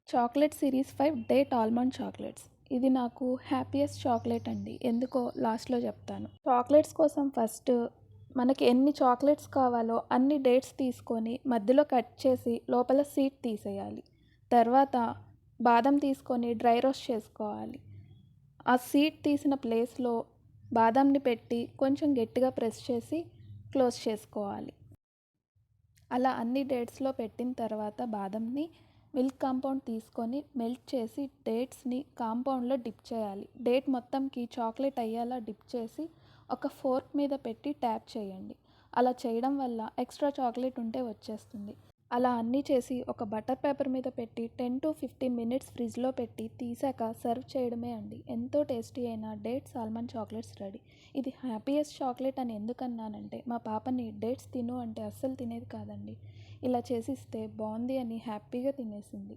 Chocolate series 5 date almond chocolates. ఇది నాకు happiest chocolate అండి. ఎందుకో లాస్ట్‌లో చెప్తాను. చాక్లెట్స్ కోసం ఫస్ట్ మనకి ఎన్ని చాక్లెట్స్ కావాలో అన్ని డేట్స్ తీసుకొని మధ్యలో కట్ చేసి లోపల సీడ్ తీసేయాలి. తర్వాత బాదం తీసుకొని డ్రై రోస్ట్ చేసుకోవాలి. ఆ సీడ్ తీసిన ప్లేస్‌లో బాదంని పెట్టి కొంచెం గట్టిగా ప్రెస్ చేసి క్లోజ్ చేసుకోవాలి. అలా అన్ని డేట్స్‌లో పెట్టిన తర్వాత బాదంని మిల్క్ కాంపౌండ్ తీసుకొని మెల్ట్ చేసి డేట్స్‌ని కాంపౌండ్‌లో డిప్ చేయాలి. డేట్ మొత్తంకి చాక్లెట్ అయ్యేలా డిప్ చేసి ఒక ఫోర్క్ మీద పెట్టి ట్యాప్ చేయండి. అలా చేయడం వల్ల ఎక్స్ట్రా చాక్లెట్ ఉంటే వచ్చేస్తుంది. అలా అన్నీ చేసి ఒక బటర్ పేపర్ మీద పెట్టి 10-15 మినిట్స్ ఫ్రిడ్జ్‌లో పెట్టి తీసాక సర్వ్ చేయడమే అండి. ఎంతో టేస్టీ అయిన డేట్స్ ఆల్మండ్ చాక్లెట్స్ రెడీ. ఇది హ్యాపీయెస్ట్ చాక్లెట్ అని ఎందుకన్నానంటే మా పాపని డేట్స్ తిను అంటే అస్సలు తినేది కాదండి. ఇలా చేసిస్తే బాగుంది అని హ్యాపీగా తినేసింది.